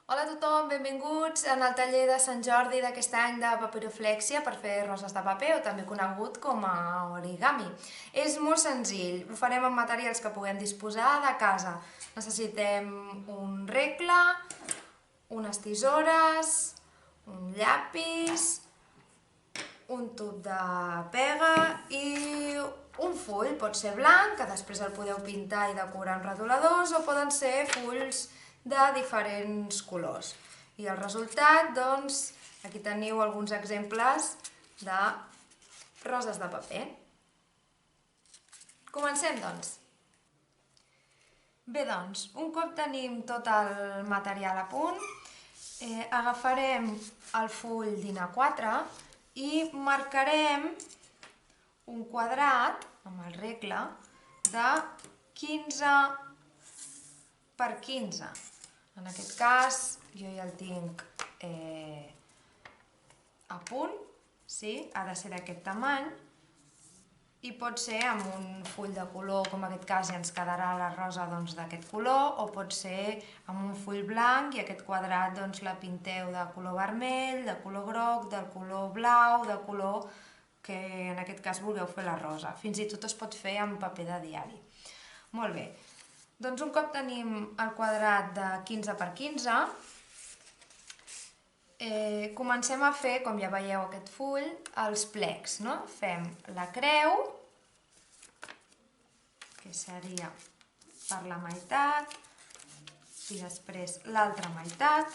Hola a tothom, benvinguts en el taller de Sant Jordi d'aquest any de papiroflèxia per fer roses de paper, o també conegut com a origami. És molt senzill, ho farem amb materials que puguem disposar de casa. Necessitem un regle, unes tisores, un llapis, un tub de pega i un full. Pot ser blanc, que després el podeu pintar i decorar amb retoladors, o poden ser fulls de diferents colors. I el resultat, doncs, aquí teniu alguns exemples de roses de paper. Comencem, doncs. Bé, doncs, un cop tenim tot el material a punt, agafarem el full d'Ina4 i marcarem un quadrat amb el regle de 15 per 15. En aquest cas jo ja el tinc a punt, sí? Ha de ser d'aquest tamany i pot ser amb un full de color, com en aquest cas ja ens quedarà la rosa d'aquest color, o pot ser amb un full blanc i aquest quadrat la pinteu de color vermell, de color groc, de color blau, de color que en aquest cas vulgueu fer la rosa. Fins i tot es pot fer amb paper de diari. Molt bé, doncs un cop tenim el quadrat de 15 per 15, comencem a fer, com ja veieu aquest full, els plecs. Fem la creu, que seria per la meitat, i després l'altra meitat,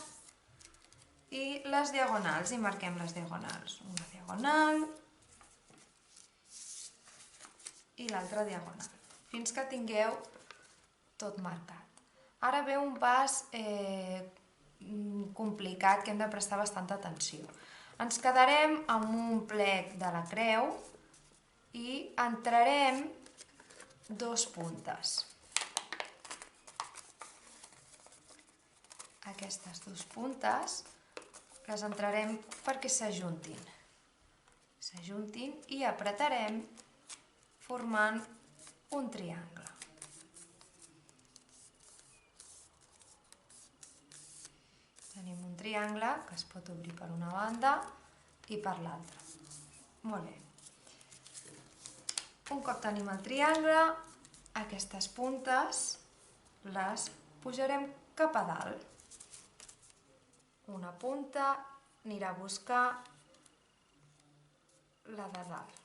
i les diagonals, i marquem les diagonals. Una diagonal i l'altra diagonal, fins que tingueu tot marcat. Ara ve un pas complicat que hem de prestar bastanta atenció. Ens quedarem amb un plec de la creu i entrarem dos puntes. Aquestes dues puntes les entrarem perquè s'ajuntin. S'ajuntin i apretarem formant un triangle. Tenim un triangle que es pot obrir per una banda i per l'altra. Molt bé. Un cop tenim el triangle, aquestes puntes les pujarem cap a dalt. Una punta anirà a buscar la de dalt.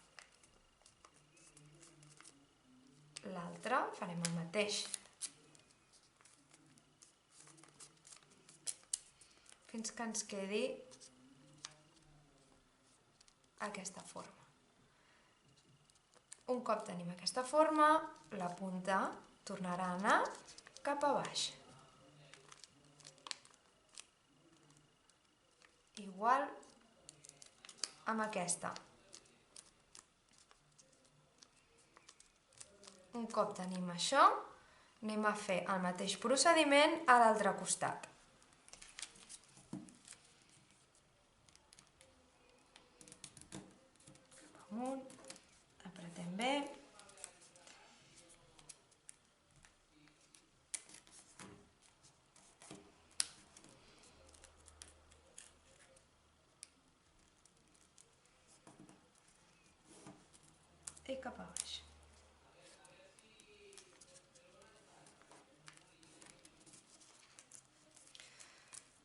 L'altra farem el mateix. Fins que ens quedi aquesta forma. Un cop tenim aquesta forma, la punta tornarà a anar cap a baix. Igual amb aquesta. Un cop tenim això, anem a fer el mateix procediment a l'altre costat. Amunt, apretem bé. I cap a baix.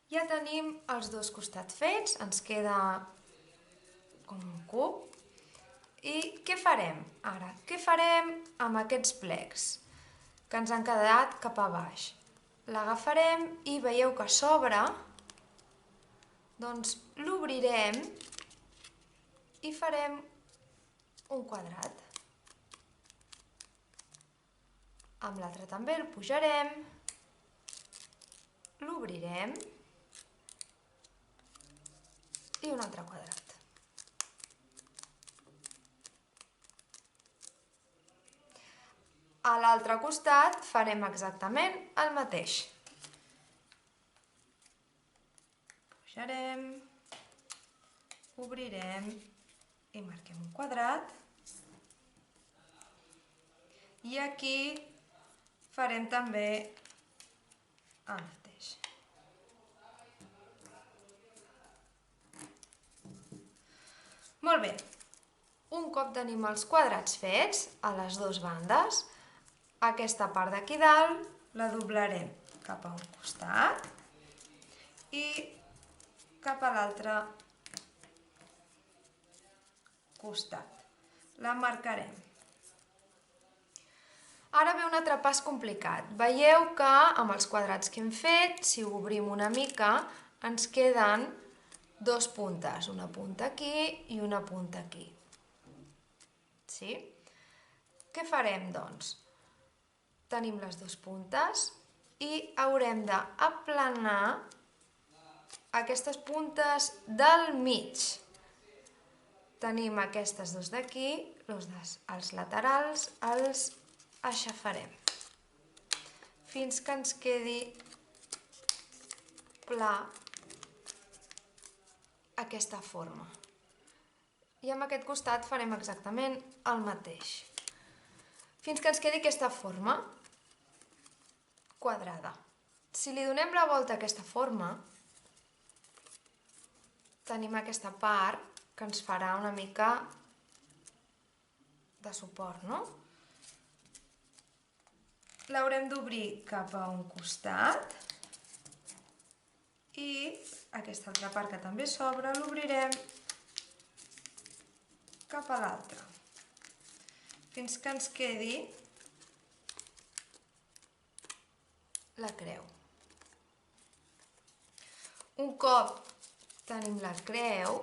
Ja tenim els dos costats fets, ens queda com un cub. I què farem ara? Què farem amb aquests plecs que ens han quedat cap a baix? L'agafarem i veieu que a sobre, doncs l'obrirem i farem un quadrat. Amb l'altre també el pujarem, l'obrirem i un altre quadrat. A l'altre costat farem exactament el mateix. Pujarem, obrirem i marquem un quadrat. I aquí farem també el mateix. Molt bé, un cop tenim els quadrats fets a les dues bandes, aquesta part d'aquí dalt la doblarem cap a un costat i cap a l'altre costat. La marcarem. Ara ve un altre pas complicat. Veieu que amb els quadrats que hem fet, si ho obrim una mica, ens queden dos puntes, una punta aquí i una punta aquí. Sí? Què farem, doncs? Tenim les dues puntes i haurem d'aplanar aquestes puntes del mig. Tenim aquestes dues d'aquí, els laterals els aixafarem fins que ens quedi pla aquesta forma. I amb aquest costat farem exactament el mateix. Fins que ens quedi aquesta forma quadrada. Si li donem la volta a aquesta forma, tenim aquesta part que ens farà una mica de suport, no? L'haurem d'obrir cap a un costat i aquesta altra part que també s'obre l'obrirem cap a l'altra fins que ens quedi la creu. Un cop tenim la creu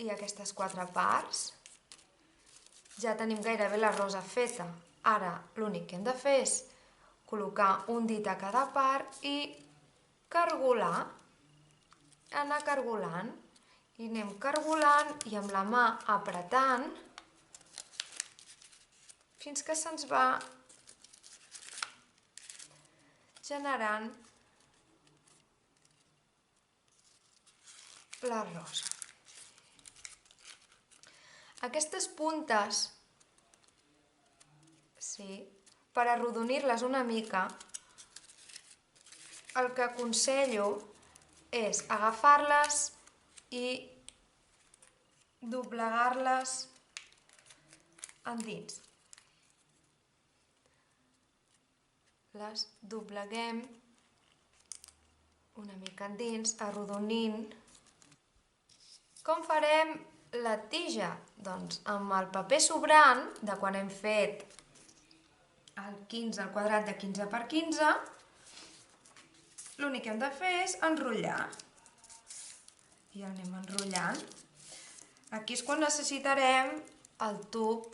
i aquestes quatre parts, ja tenim gairebé la rosa feta. Ara l'únic que hem de fer és col·locar un dit a cada part i cargolar, anar cargolant. I anem cargolant i amb la mà apretant fins que se'ns va generant la rosa. Aquestes puntes, per arrodonir-les una mica, el que aconsello és agafar-les i doblegar-les endins. Les dobleguem una mica endins, arrodonint. Com farem la tija? Doncs amb el paper sobrant, de quan hem fet el quadrat de 15 per 15, l'únic que hem de fer és enrotllar. I el anem enrotllant. Aquí és quan necessitarem el tub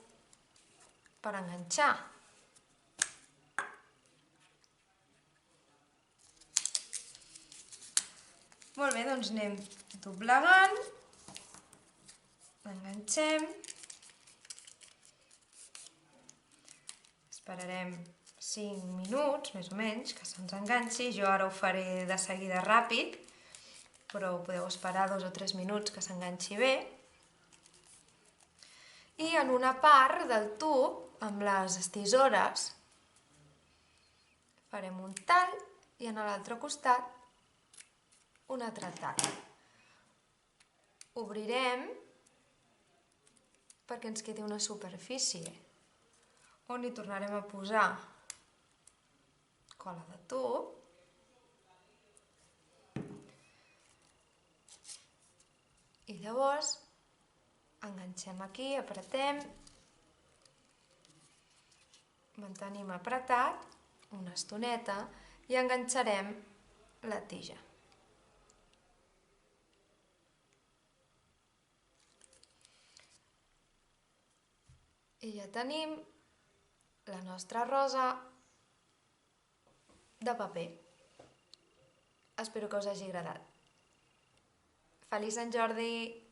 per enganxar. Molt bé, doncs anem doblegant, enganxem, esperarem 5 minuts, més o menys, que se'ns enganxi. Jo ara ho faré de seguida ràpid, però podeu esperar 2 o 3 minuts que s'enganxi bé. I en una part del tub, amb les estisores, farem un tall i en l'altre costat un altre tall. Obrirem perquè ens quedi una superfície on hi tornarem a posar cola de tub i llavors enganxem aquí, apretem, mantenim apretat una estoneta i enganxarem la tija. I ja tenim la nostra rosa de paper. Espero que us hagi agradat. Feliç Sant Jordi!